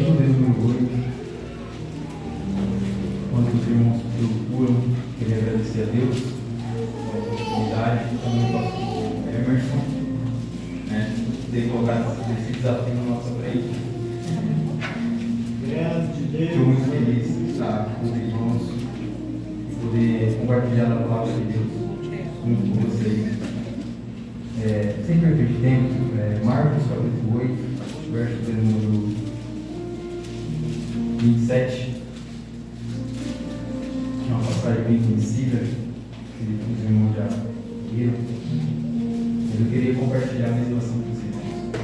capítulo de número 8, quando os irmãos procuram, queria agradecer a Deus pela oportunidade e também ao pastor Emerson, né, de ter colocado esse desafio na nossa frente. Estou muito feliz de estar com os irmãos e poder compartilhar a palavra de Deus junto com vocês. Sem perder tempo, Marcos capítulo 8, verso de número 27. É uma passagem bem conhecida, que os irmãos já viram. Mas eu queria compartilhar mesmo assim com vocês.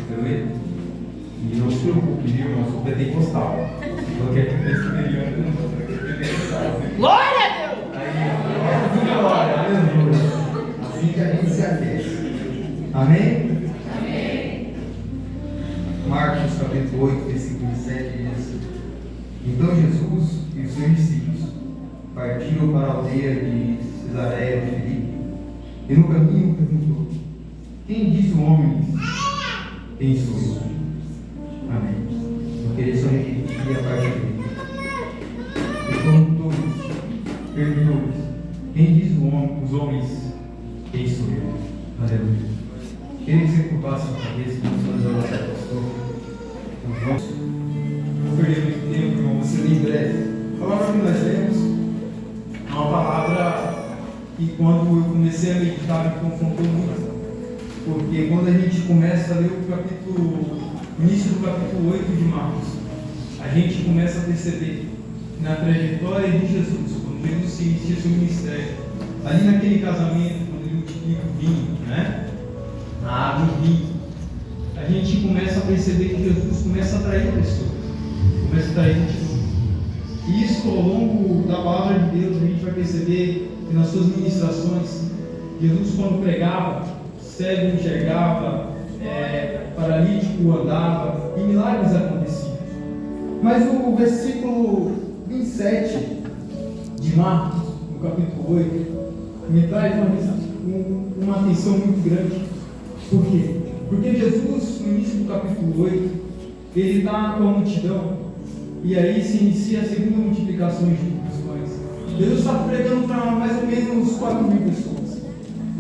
Pelo ler? E não se preocupe, viu, irmão? Eu sou pentecostal. Porque aqui no exterior eu não sou pentecostal. Glória a Deus! Aí, glória, aleluia. Assim que a gente se aquece. Amém? Amém. Marcos capítulo 8, versículo 7 diz: Então Jesus e os seus discípulos partiram para a aldeia de Cesareia de Filipe, e no caminho perguntou: Quem diz o homem? Quem sou eu? Amém. Eu queria só repetir a parte dele. Perguntou-lhes: Quem diz os homens? Quem sou eu? Aleluia. Queria que você ocupasse a cabeça com os seus olhos, pastor. Não perder muito tempo, irmão, você lê em breve. A palavra que nós lemos é uma palavra que, quando eu comecei a meditar, me confrontou muito. Porque quando a gente começa a ler o início do capítulo 8 de Marcos, a gente começa a perceber que na trajetória de Jesus, quando Jesus se inicia seu ministério, ali naquele casamento, quando ele multiplica o vinho, né? A água e vinho, a gente começa a perceber que Jesus começa a atrair pessoas, começa a atrair multidões. E isso, ao longo da palavra de Deus, a gente vai perceber que nas suas ministrações, Jesus, quando pregava, cego enxergava, paralítico andava e milagres aconteciam. Mas o versículo 27 de Marcos, no capítulo 8, me traz uma atenção muito grande. Por quê? Porque Jesus, no início do capítulo 8, ele está com a multidão, e aí se inicia a segunda multiplicação de pães. Jesus está pregando para mais ou menos 4.000 pessoas.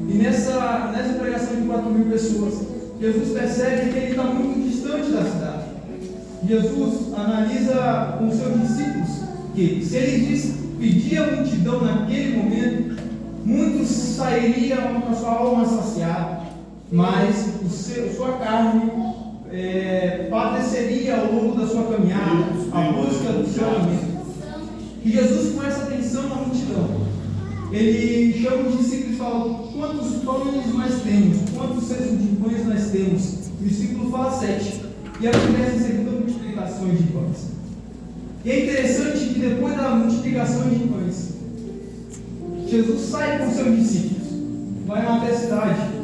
E nessa pregação de 4.000 pessoas, Jesus percebe que ele está muito distante da cidade. Jesus analisa com seus discípulos que, se ele pedir a multidão naquele momento, muitos sairiam com a sua alma saciada, mas sua carne padeceria ao longo da sua caminhada, a busca do seu alimento. E Jesus, com essa atenção na multidão, ele chama os discípulos e fala: quantos pães nós temos? Quantos cestos de pães nós temos? O discípulo fala 7. E acontece a segunda multiplicação de pães. E é interessante que depois da multiplicação de pães, Jesus sai com seus discípulos, vai até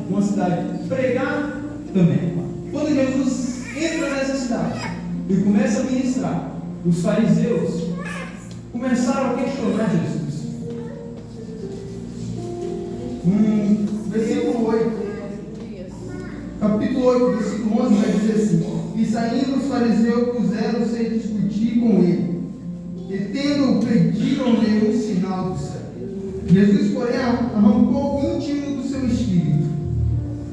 uma cidade, pregar também. Quando Jesus entra nessa cidade e começa a ministrar, os fariseus começaram a questionar Jesus. Versículo 8, capítulo 8, versículo 11 vai dizer assim: E saindo os fariseus puseram-se a discutir com ele, e tendo pediram-lhe um sinal do céu. Jesus, porém, arrancou o íntimo do seu espírito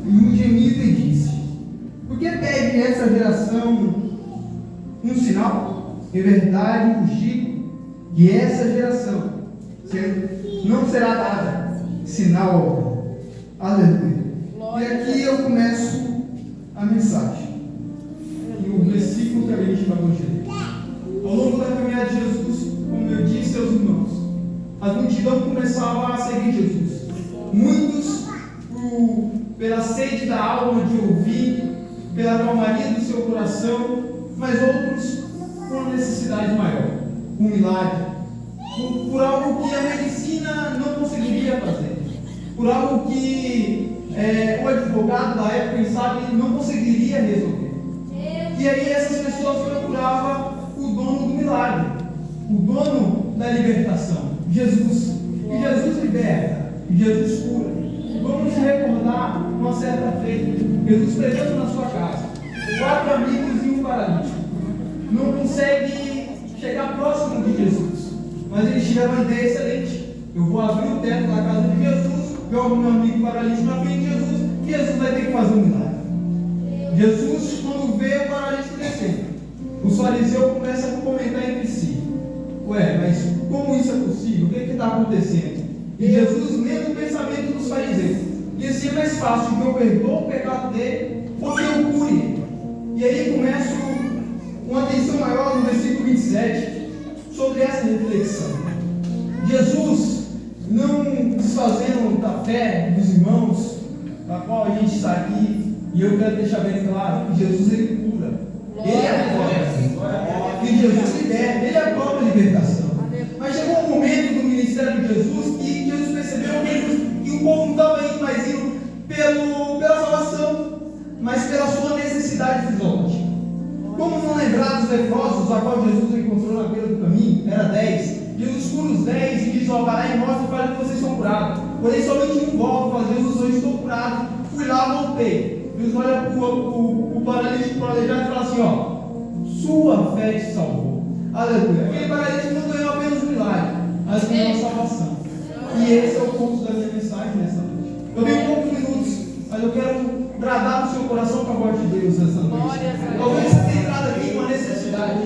e um gemido e disse: Por que pede essa geração um sinal? Em verdade vos digo que essa geração não será dada sinal algum. Aleluia. E aqui eu começo a mensagem. E o versículo que a gente vai hoje. Ao longo da caminhada de Jesus, como eu disse aos irmãos, a multidão começava a seguir Jesus. Muitos pela sede da alma de ouvir, pela calmaria do seu coração, mas outros por uma necessidade maior, um milagre, por algo que a medicina não conseguiria fazer, por algo que o advogado da época, quem sabe, não conseguiria resolver. E aí essas pessoas procuravam o dono do milagre, o dono da libertação, Jesus. E Jesus liberta, e Jesus cura. Vamos nos recordar uma certa feita, Jesus pregando na sua casa, 4 amigos e um paralítico. não consegue chegar próximo de Jesus, mas ele chega uma ideia excelente. Eu vou abrir o teto da casa de Jesus, jogo meu amigo paralítico na frente de Jesus, e Jesus vai ter que fazer um milagre. Jesus, quando vê o paralítico descendo, os fariseus começam a comentar entre si: ué, mas como isso é possível? O que está acontecendo? E Jesus lendo o pensamento dos fariseus, e assim é mais fácil que eu perdoo o pecado dele ou que eu cure ele. E aí começa uma atenção maior no versículo 27 sobre essa reflexão. Jesus, não desfazendo da fé dos irmãos, da qual a gente está aqui, e eu quero deixar bem claro que Jesus ele cura, ele é a prova, que Jesus liberta, ele é a própria libertação. Mas chegou um momento do ministério de Jesus que Jesus percebeu que o povo não estava indo mais indo pela salvação, mas pela sua necessidade fisiológica. Como não lembrar dos leprosos, a qual Jesus encontrou na beira do caminho, era 10. Jesus cura os 10 e diz: ó, vai lá e mostra para que vocês são curados. Porém, somente um volta e fala: Jesus, eu estou curado. Fui lá, voltei. Jesus olha para o paralítico aleijado e fala assim: ó, sua fé te salvou. Aleluia. Aquele paralítico não ganhou apenas um milagre, mas ganhou a salvação. E esse é o ponto da minha mensagem nessa noite. Eu tenho poucos minutos, mas eu quero bradar no seu coração com a voz de Deus nessa noite. Talvez você tenha entrado aqui com uma necessidade.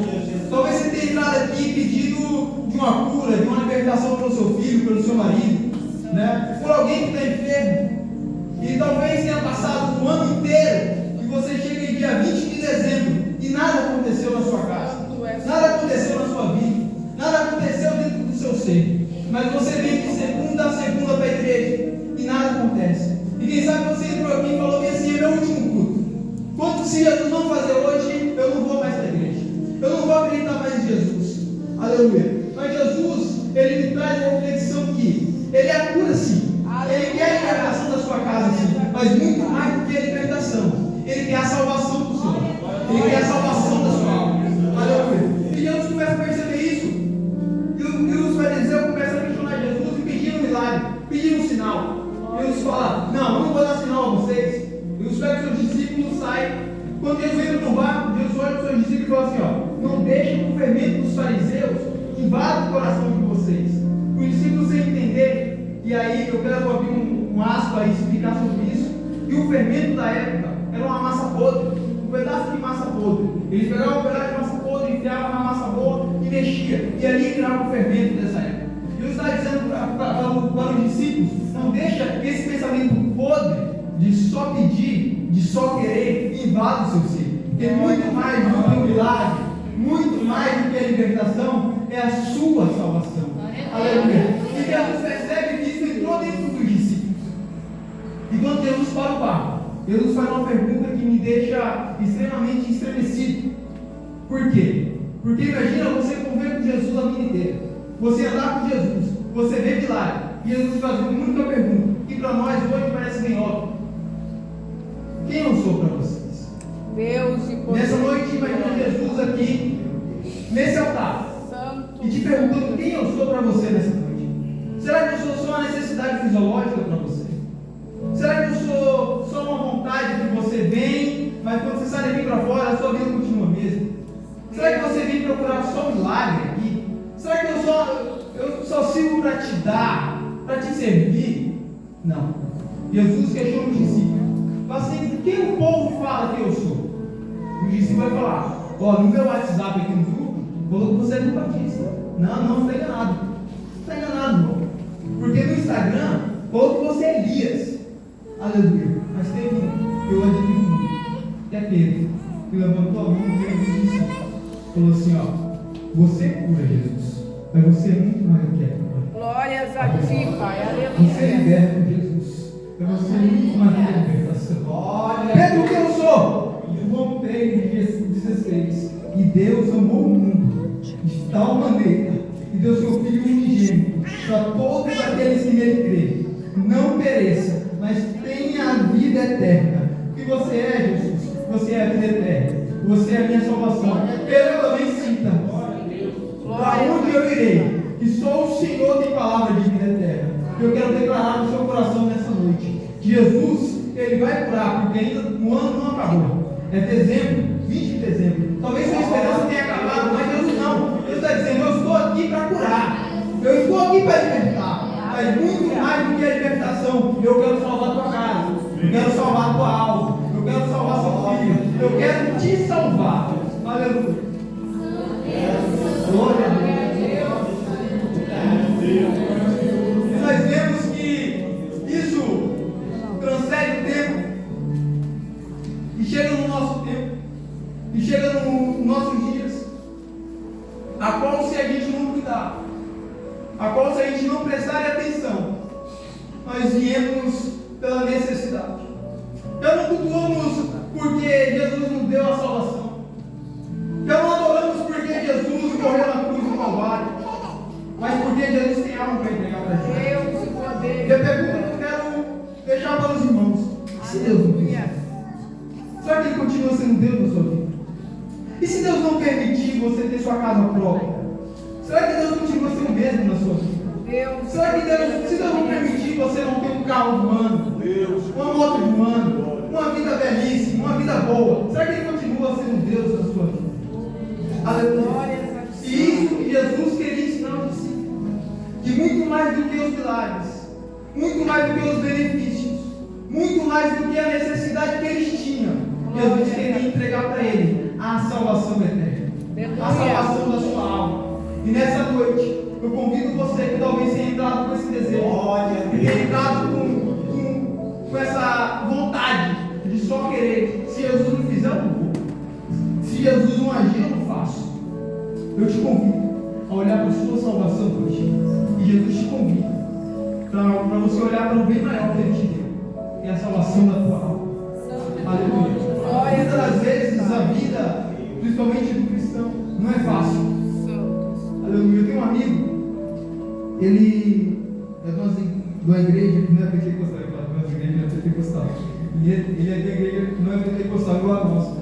Talvez você tenha entrado aqui pedindo de uma cura, de uma libertação pelo seu filho, pelo seu marido, né? Por alguém que está enfermo. E talvez tenha passado o ano inteiro e você chega em dia 20 de dezembro e nada aconteceu na sua casa, nada aconteceu na sua vida, nada aconteceu dentro do seu ser. Mas você vem de segunda a segunda para a igreja e nada acontece. E quem sabe você entrou aqui e falou bem assim: é meu último culto. Quanto se Jesus não fazer hoje, eu não vou mais para a igreja. Eu não vou acreditar mais em Jesus. Aleluia. Mas Jesus, ele me traz a reflexão que ele é a cura sim. Ele quer a libertação da sua casa sim. Mas muito mais do que a libertação. Ele quer a salvação do Senhor. Ele quer a salvação da sua alma. Aleluia. E Jesus começa a perceber isso. E os fariseus começam a questionar Jesus e pedir um milagre, pedir um sinal. Jesus fala: não, eu não vou dar sinal a vocês. Eu espero que seus discípulos saiam. Quando Jesus entra no barco, Jesus olha para os seus discípulos e fala assim: ó, não deixem que o fermento dos fariseus invada o coração de vocês. Os discípulos sem entender. E aí eu quero abrir um aspa e explicar sobre isso. E o fermento da época era uma massa podre, um pedaço de massa podre. Eles pegavam um pedaço de massa podre, enfiavam na massa boa e mexia. E ali criava o fermento dessa época. Jesus está dizendo para os discípulos: não deixa esse pensamento podre de só pedir, de só querer, invada o seu ser. Porque muito mais do que o milagre, muito mais do que a libertação, é a sua salvação. Aleluia. E Jesus percebe que isso entrou dentro dos discípulos. E quando Jesus para o barco, Jesus faz uma pergunta que me deixa extremamente estremecido. Por quê? Porque imagina você conviver com Jesus a vida inteira. Você andar com Jesus, você vê milagre, e Jesus faz uma única pergunta, que para nós hoje parece bem óbvio: quem eu sou para vocês? Deus e poder. Nessa noite, imagina Jesus aqui, nesse altar, e te perguntando: quem eu sou para você nessa noite? Será que eu sou só uma necessidade fisiológica para você? Será que eu sou só uma vontade que você vem, mas quando você sai daqui para fora, a sua vida continua a mesma? Será que você vem procurar só um milagre aqui? Será que eu só sirvo para te dar, para te servir? Não. Jesus questiona os discípulos. Fala assim: quem o povo fala que eu sou? O discípulo vai falar: ó, no meu WhatsApp aqui no grupo, falou que você é do Batista. Não está enganado. Está enganado, irmão. Porque no Instagram, falou que você é Elias. Aleluia. Mas teve um, eu admiro muito, que é Pedro, que levantou a mão e disse: falou assim, ó, você cura, Jesus, mas você é muito mais do que a cura. Glórias a ti, Pai. Aleluia. Você liberta, Jesus, mas você é muito mais do que a libertação. Pedro, o que eu sou? João 3:16. E Deus amou o mundo de tal maneira que deu seu Filho unigênito para todos aqueles que nele creem, não pereça, mas tenha a vida eterna. O que você é, Jesus? Você é a vida eterna. Você é a minha salvação. Pedro também cita: para onde eu irei? Que só o Senhor tem palavra de vida eterna. Eu quero declarar no seu coração nessa noite: Jesus, Ele vai curar, porque ainda o ano não acabou. É dezembro, 20 de dezembro. Talvez sua esperança tenha acabado. mas muito mais do que a libertação. Eu quero salvar a tua casa, eu quero salvar a tua alma, eu quero salvar seu filho, eu quero te salvar. Aleluia. Glória a Deus. E nós vemos que isso transcende o tempo e chega no nosso tempo e chega nos nossos dias, a qual, se a gente não cuidar, a qual, se a gente não prestar atenção, nós viemos pela necessidade. Já não cultuamos porque Jesus nos deu a salvação. Já não adoramos porque Jesus morreu na cruz do Calvário, mas porque Jesus tem algo para entregar para a gente. E a pergunta que eu quero deixar para os irmãos: se Deus não quiser, será que Ele continua sendo Deus na sua vida? E se Deus não permitir você ter sua casa própria, será que Deus continua sendo o mesmo na sua vida? Será que Deus, se Deus não permitir você não ter um carro do ano, uma moto do ano, uma vida belíssima, uma vida boa, será que Ele continua sendo Deus na sua vida? Aleluia. E isso que Jesus queria ensinar aos discípulos, que muito mais do que os milagres, muito mais do que os benefícios, muito mais do que a necessidade que eles tinham, Jesus queria entregar para eles a salvação eterna, a salvação da sua alma. E nessa noite eu convido você que talvez tenha entrado com esse desejo, tenha entrado com essa vontade de só querer. Se Jesus não fizer, eu não vou. Se Jesus não agir, eu não faço. Eu te convido a olhar para a sua salvação hoje. E Jesus te convida para você olhar para o bem maior que Ele te deu, que é a salvação da tua alma. Aleluia. Muitas das vezes a vida, principalmente do cristão, não é fácil. Aleluia. Eu tenho um amigo, ele é de uma igreja que não é pentecostal, ele é de igreja que não é pentecostal igual a nossa.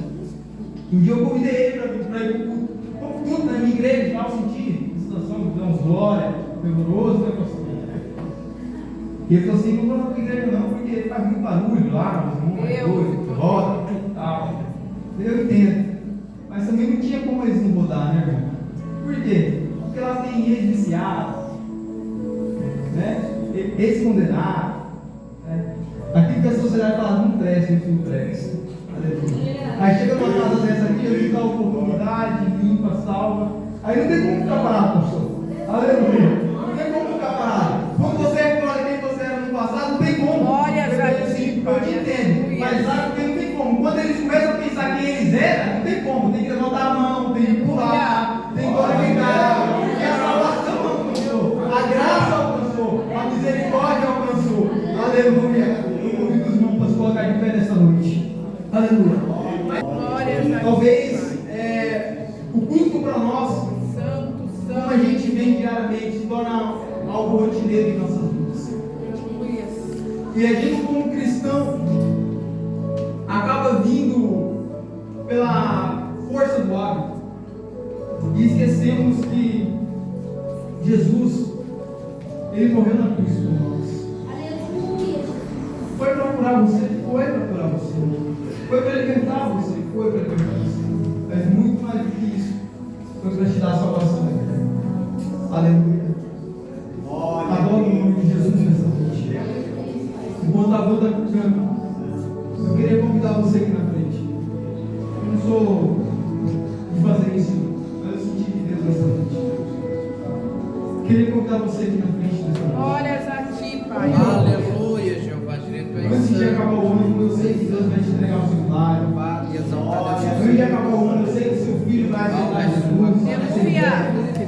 Um dia eu convidei ele para ir para o culto. Como tudo na minha igreja, tal, senti situação, damos glória, fervoroso, né, pastor? E ele falou assim: não vou na tua igreja não, porque faz muito barulho lá, roda e tal. Eu entendo. Mas também não tinha como eles não mudar, né, irmão? Por quê? Porque lá tem ex-viciado, né? Ex-condenado, né? Aquilo que a sociedade fala, não presta, meu filho presta. Aleluia. Aí chega numa casa dessa aqui, eu dou a oportunidade, limpa, salva. Aí não tem como ficar parado, pastor. Aleluia. Não tem como ficar parado. Quando você recorda quem você era no passado, não tem como. Glória a Deus. Eu te entendo. Mas sabe que não tem como. Quando eles começam a pensar quem eles eram, não tem como. Tem que levantar a mão, tem que pular, tem que glorificar. Porque a salvação alcançou, a graça alcançou, a misericórdia alcançou. Aleluia. Eu convido os irmãos para se colocar de pé nessa noite. Aleluia. Talvez o custo para nós, como a gente vem diariamente, se torna algo rotineiro em nossas vidas. E a gente, como cristão, acaba vindo pela força do hábito e esquecemos que Jesus, Ele morreu na cruz por nós. Foi procurar você? Foi procurar você. Foi para alimentar você? Foi para alimentar você. Mas muito mais do que isso, foi para te dar a salvação. Aleluia. Adoro o nome de Jesus nessa noite. Enquanto a banda canta, eu queria convidar você aqui na frente. Eu não sou de fazer isso, mas eu senti de Deus nessa noite. Queria convidar você aqui na frente nessa noite. Glórias a ti, Pai. Aleluia, Jeová, direito é Antes de acabar o ano, eu sei que Deus vai te entregar o seu milagre. Antes de acabar o ano, eu sei que seu filho vai aceitar Jesus.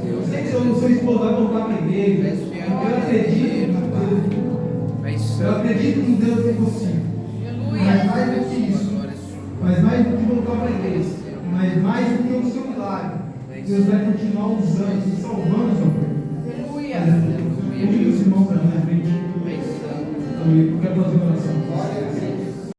Eu sei que seu esposo vai voltar para a igreja. Eu acredito no Deus que é possível. Mas mais do que isso, mas mais do que voltar para a igreja, mas mais do que o seu milagre, Deus vai continuar usando e salvando a sua vida. Aleluia. Convido os irmãos para a minha frente. Eu quero fazer uma oração.